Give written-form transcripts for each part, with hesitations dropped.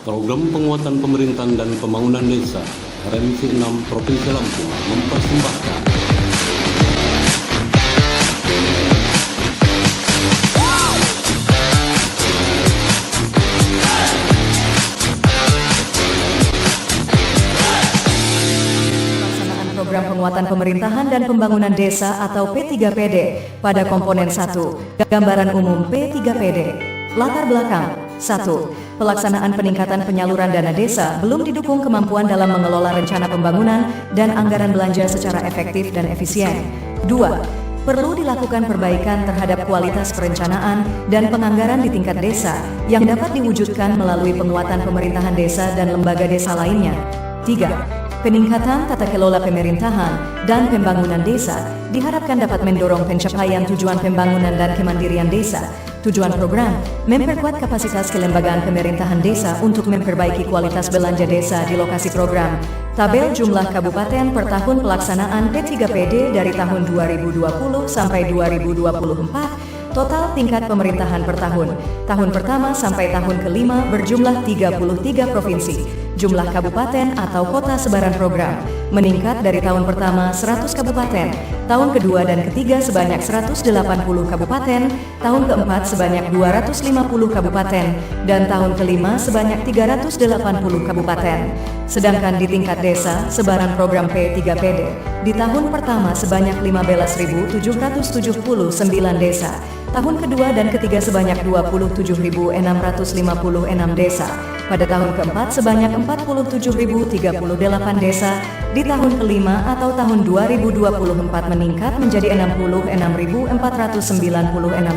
Program Penguatan Pemerintahan dan Pembangunan Desa RMC 6 Provinsi Lampung mempersembahkan pelaksanaan program penguatan pemerintahan dan pembangunan desa atau P3PD pada komponen 1. Gambaran umum P3PD. Latar belakang 1. Pelaksanaan peningkatan penyaluran dana desa belum didukung kemampuan dalam mengelola rencana pembangunan dan anggaran belanja secara efektif dan efisien. 2. Perlu dilakukan perbaikan terhadap kualitas perencanaan dan penganggaran di tingkat desa yang dapat diwujudkan melalui penguatan pemerintahan desa dan lembaga desa lainnya. 3. Peningkatan tata kelola pemerintahan dan pembangunan desa diharapkan dapat mendorong pencapaian tujuan pembangunan dan kemandirian desa. Tujuan program, memperkuat kapasitas kelembagaan pemerintahan desa untuk memperbaiki kualitas belanja desa di lokasi program. Tabel jumlah kabupaten per tahun pelaksanaan P3PD dari tahun 2020 sampai 2024, total tingkat pemerintahan per tahun. Tahun pertama sampai tahun kelima berjumlah 33 provinsi. Jumlah kabupaten atau kota sebaran program meningkat dari tahun pertama 100 kabupaten, tahun kedua dan ketiga sebanyak 180 kabupaten, tahun keempat sebanyak 250 kabupaten, dan tahun kelima sebanyak 380 kabupaten. Sedangkan di tingkat desa, sebaran program P3PD di tahun pertama sebanyak 15.779 desa, tahun kedua dan ketiga sebanyak 27.656 desa, pada tahun keempat sebanyak 47.038 desa, di tahun kelima atau tahun 2024 meningkat menjadi 66.496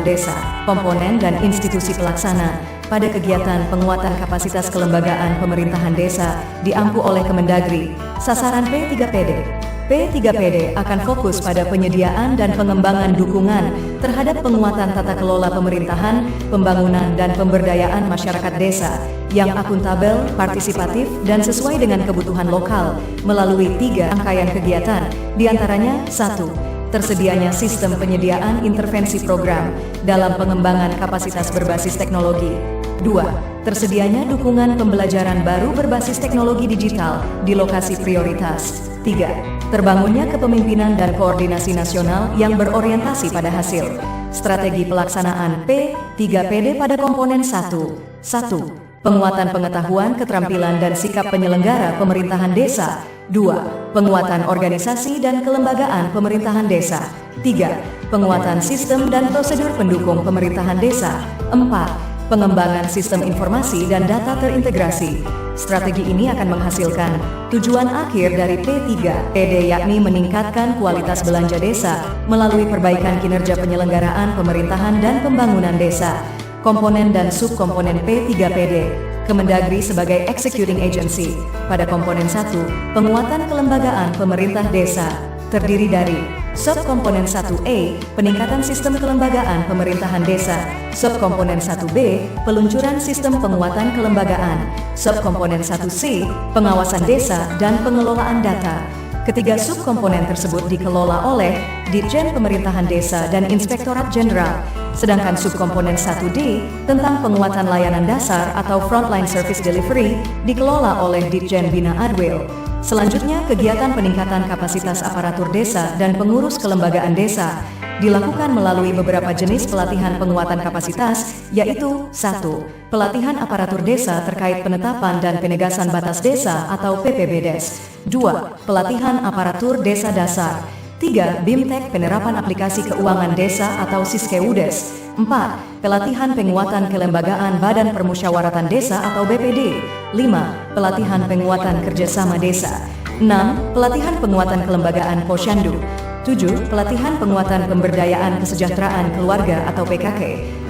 desa. Komponen dan institusi pelaksana pada kegiatan penguatan kapasitas kelembagaan pemerintahan desa diampu oleh Kemendagri. Sasaran P3PD. P3PD akan fokus pada penyediaan dan pengembangan dukungan terhadap penguatan tata kelola pemerintahan, pembangunan dan pemberdayaan masyarakat desa yang akuntabel, partisipatif, dan sesuai dengan kebutuhan lokal melalui 3 rangkaian kegiatan, diantaranya 1. Tersedianya sistem penyediaan intervensi program dalam pengembangan kapasitas berbasis teknologi. 2. Tersedianya dukungan pembelajaran baru berbasis teknologi digital di lokasi prioritas. 3. Terbangunnya kepemimpinan dan koordinasi nasional yang berorientasi pada hasil. Strategi pelaksanaan P3PD pada komponen 1. 1. Penguatan pengetahuan, keterampilan dan sikap penyelenggara pemerintahan desa. 2. Penguatan organisasi dan kelembagaan pemerintahan desa. 3. Penguatan sistem dan prosedur pendukung pemerintahan desa. 4. Pengembangan sistem informasi dan data terintegrasi. Strategi ini akan menghasilkan tujuan akhir dari P3PD, yakni meningkatkan kualitas belanja desa melalui perbaikan kinerja penyelenggaraan pemerintahan dan pembangunan desa. Komponen dan subkomponen P3PD. Kemendagri sebagai executing agency. Pada komponen 1, penguatan kelembagaan pemerintah desa, terdiri dari subkomponen 1A, peningkatan sistem kelembagaan pemerintahan desa, subkomponen 1B, peluncuran sistem penguatan kelembagaan, subkomponen 1C, pengawasan desa dan pengelolaan data. Ketiga subkomponen tersebut dikelola oleh Ditjen Pemerintahan Desa dan Inspektorat Jenderal, sedangkan subkomponen 1D tentang penguatan layanan dasar atau Frontline Service Delivery dikelola oleh Ditjen Bina Adwil. Selanjutnya, kegiatan peningkatan kapasitas aparatur desa dan pengurus kelembagaan desa dilakukan melalui beberapa jenis pelatihan penguatan kapasitas, yaitu 1. Pelatihan aparatur desa terkait penetapan dan penegasan batas desa atau PPBDes. 2. Pelatihan aparatur desa dasar. 3. BIMTEK penerapan aplikasi keuangan desa atau Siskewudes. 4. Pelatihan penguatan kelembagaan Badan Permusyawaratan Desa atau BPD. 5. Pelatihan penguatan kerjasama desa. 6. Pelatihan penguatan kelembagaan Posyandu. 7. Pelatihan penguatan pemberdayaan kesejahteraan keluarga atau PKK.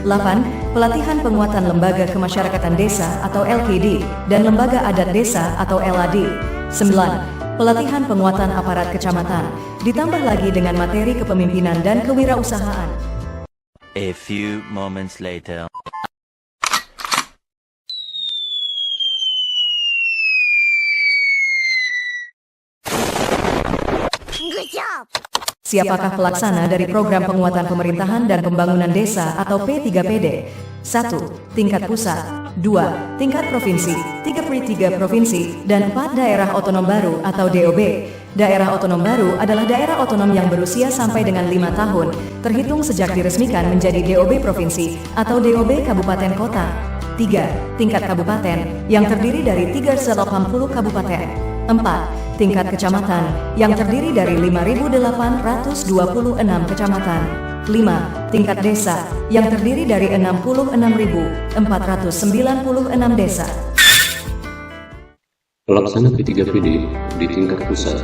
8. Pelatihan penguatan lembaga kemasyarakatan desa atau LKD dan lembaga adat desa atau LAD. 9. Pelatihan penguatan aparat kecamatan, ditambah lagi dengan materi kepemimpinan dan kewirausahaan. A few moments later. Good job! Siapakah pelaksana dari program penguatan pemerintahan dan pembangunan desa atau P3PD? 1. Tingkat pusat. 2. Tingkat provinsi, 33 provinsi, dan 4 daerah otonom baru atau DOB. Daerah otonom baru adalah daerah otonom yang berusia sampai dengan 5 tahun, terhitung sejak diresmikan menjadi DOB provinsi atau DOB kabupaten kota. 3. Tingkat kabupaten, yang terdiri dari 380 kabupaten. 4. Tingkat kecamatan, yang terdiri dari 5.826 kecamatan. 5. Tingkat desa, yang terdiri dari 66.496 desa. Pelaksana P3PD di tingkat pusat.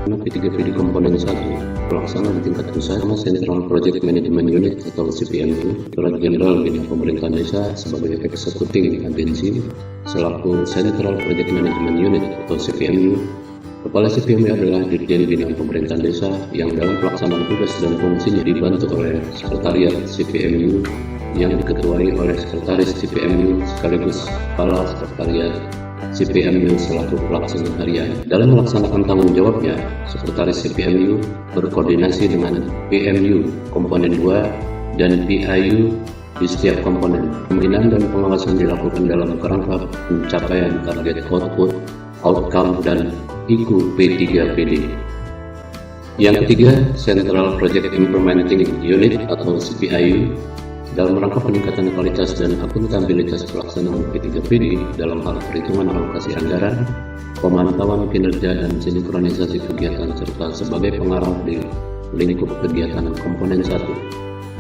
P3PD komponen 1, pelaksana di tingkat pusat sama Central Project Management Unit atau CPMU, Direktorat Jenderal Bina Pemerintahan Desa sebagai eksekutif agensi, selaku Central Project Management Unit atau CPMU. Kepala CPMU adalah Dirjen Bina Pemerintahan Desa yang dalam pelaksanaan tugas dan fungsinya dibantu oleh Sekretariat CPMU yang diketuai oleh Sekretaris CPMU sekaligus Kepala Sekretariat CPMU selaku pelaksana harian. Dalam melaksanakan tanggung jawabnya, Sekretaris CPMU berkoordinasi dengan PMU komponen 2 dan PIU di setiap komponen. Pembinaan dan pengawasan dilakukan dalam kerangka pencapaian target output, outcome, dan IKU P3PD. Yang ketiga, Central Project Implementing Unit atau CPIU dalam rangka peningkatan kualitas dan akuntabilitas pelaksanaan P3PD dalam hal perhitungan alokasi anggaran, pemantauan kinerja dan sinkronisasi kegiatan serta sebagai pengarah di lingkup kegiatan komponen 1.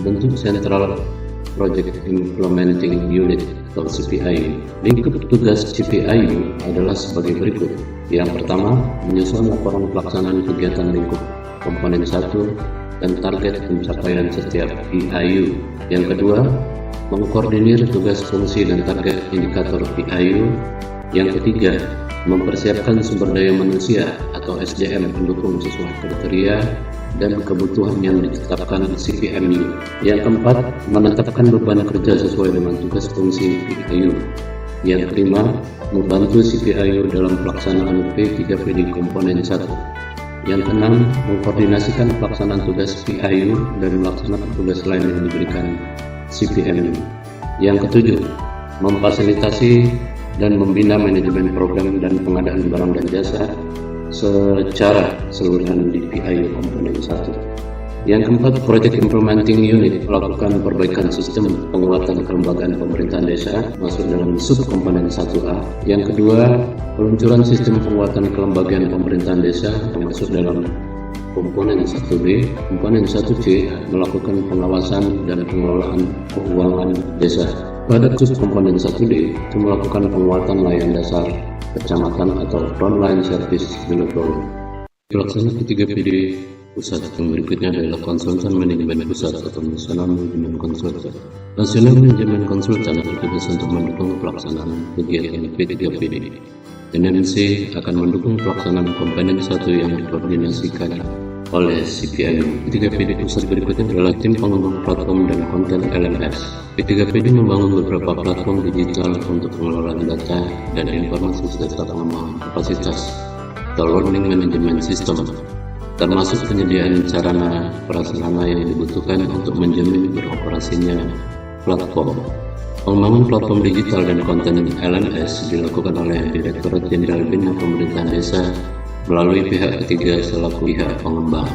Bentuk Central Project Implementing Unit atau CPIU. Lingkup tugas CPIU adalah sebagai berikut. Yang pertama, menyusun laporan pelaksanaan kegiatan lingkup komponen 1 dan target pencapaian setiap PIU. Yang kedua, mengkoordinir tugas fungsi dan target indikator PIU. Yang ketiga, mempersiapkan sumber daya manusia atau SDM pendukung sesuai kriteria dan kebutuhan yang ditetapkan CPMU. Yang keempat, menetapkan beban kerja sesuai dengan tugas fungsi PIU. Yang kelima, membantu CPIU dalam pelaksanaan P3PD komponen 1. Yang keenam, mengkoordinasikan pelaksanaan tugas PIU dan melaksanakan tugas lain yang diberikan CPMU. Yang ketujuh, memfasilitasi dan membina manajemen program dan pengadaan barang dan jasa secara keseluruhan di PIU komponen 1. Yang keempat, Project Implementing Unit melakukan perbaikan sistem penguatan kelembagaan pemerintahan desa masuk dalam subkomponen 1A. Yang kedua, peluncuran sistem penguatan kelembagaan pemerintahan desa masuk dalam komponen 1B. Komponen 1C melakukan pengawasan dan pengelolaan keuangan desa. Pada subkomponen 1D itu melakukan penguatan layanan dasar kecamatan atau frontline service delivery. Pelaksana P3PD pusat yang berikutnya adalah konsultan manajemen pusat atau nasional manajemen konsultan. Nasional manajemen konsultan bertugas untuk mendukung pelaksanaan kegiatan P3PD. NMC akan mendukung pelaksanaan komponen 1 yang dikoordinasikan oleh CPMU. P3PD pusat berikutnya adalah tim pengembang platform dan konten LMS. P3PD membangun beberapa platform digital untuk pengelolaan data dan informasi serta pengembangan kapasitas atau learning management system, termasuk penyediaan sarana prasarana yang dibutuhkan untuk menjamin beroperasinya platform. Pengembangan platform digital dan konten LMS dilakukan oleh Direktorat Jenderal Bina Pemerintahan Desa melalui pihak ketiga selaku pihak pengembang.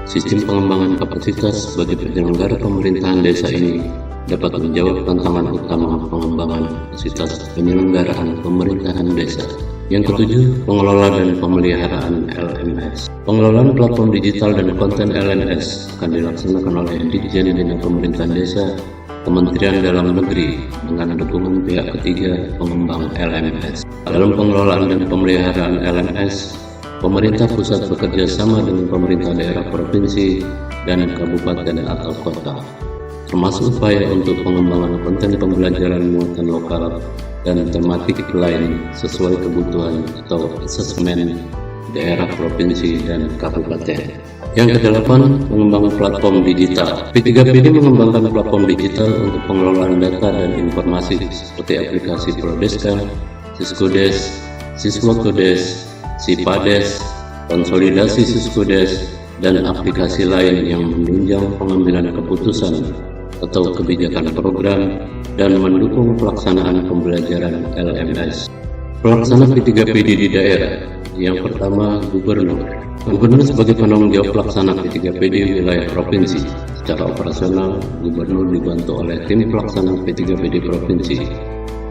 Sistem pengembangan kapasitas bagi penyelenggara pemerintahan desa ini dapat menjawab tantangan utama pengembangan kapasitas penyelenggaraan pemerintahan desa. Yang ketujuh, pengelola dan pemeliharaan LMS. Pengelolaan platform digital dan konten LMS akan dilaksanakan oleh Ditjen Bina Pemerintahan Desa, Kementerian Dalam Negeri dengan dukungan pihak ketiga pengembang LMS. Dalam pengelolaan dan pemeliharaan LMS, pemerintah pusat bekerja sama dengan pemerintah daerah provinsi dan kabupaten atau kota, termasuk upaya untuk pengembangan konten pembelajaran muatan lokal dan tematik lain sesuai kebutuhan atau asesmen daerah, provinsi, dan kabupaten. Yang kedelapan, pengembangan platform digital. P3PD mengembangkan platform digital untuk pengelolaan data dan informasi seperti aplikasi Prodeska, Siskudes, Siswakodes, Sipades, konsolidasi Siskudes, dan aplikasi lain yang menunjang pengambilan keputusan atau kebijakan program, dan mendukung pelaksanaan pembelajaran LMS. Pelaksana P3PD di daerah. Yang pertama, Gubernur. Gubernur sebagai penanggung jawab pelaksana P3PD wilayah provinsi. Secara operasional, Gubernur dibantu oleh tim pelaksana P3PD provinsi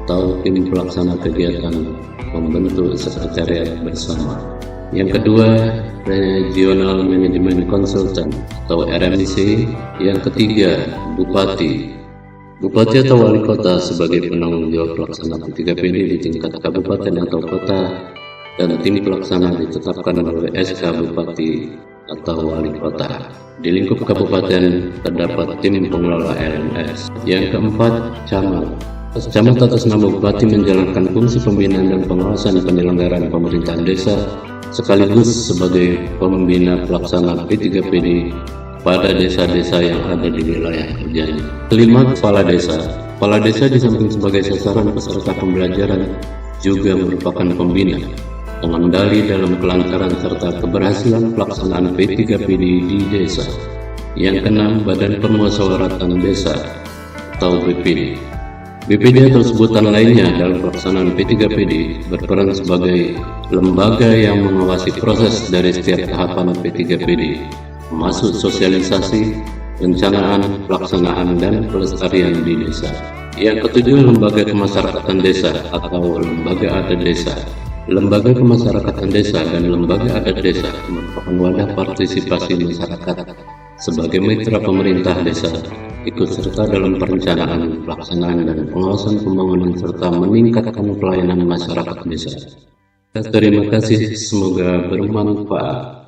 atau tim pelaksana kegiatan membentuk sekretariat bersama. Yang kedua, Regional Management Consultant atau RMC. Yang ketiga, Bupati. Bupati atau Wali Kota sebagai penanggung jawab pelaksana P3PD di tingkat kabupaten atau kota, dan tim pelaksana ditetapkan oleh SK Bupati atau Wali Kota. Di lingkup kabupaten terdapat tim pengelola LMS. Yang keempat, Camat. Camat atas nama Bupati menjalankan fungsi pembinaan dan pengawasan penyelenggaraan pemerintahan desa sekaligus sebagai pembina pelaksana P3PD pada desa-desa yang ada di wilayah kerjanya. Kelima, Kepala Desa. Kepala Desa di samping sebagai sasaran peserta pembelajaran juga merupakan pembina, pengendali dalam kelancaran serta keberhasilan pelaksanaan P3PD di desa. Yang keenam, Badan Permusyawaratan Desa atau BPD. BPD atau sebutan lainnya dalam pelaksanaan P3PD berperan sebagai lembaga yang mengawasi proses dari setiap tahapan P3PD, termasuk sosialisasi, perencanaan, pelaksanaan, dan pelestarian di desa. Yang ketujuh, Lembaga Kemasyarakatan Desa atau Lembaga Adat Desa. Lembaga Kemasyarakatan Desa dan Lembaga Adat Desa merupakan wadah partisipasi masyarakat sebagai mitra pemerintah desa, ikut serta dalam perencanaan, pelaksanaan, dan pengawasan pembangunan serta meningkatkan pelayanan masyarakat desa. Terima kasih, semoga bermanfaat.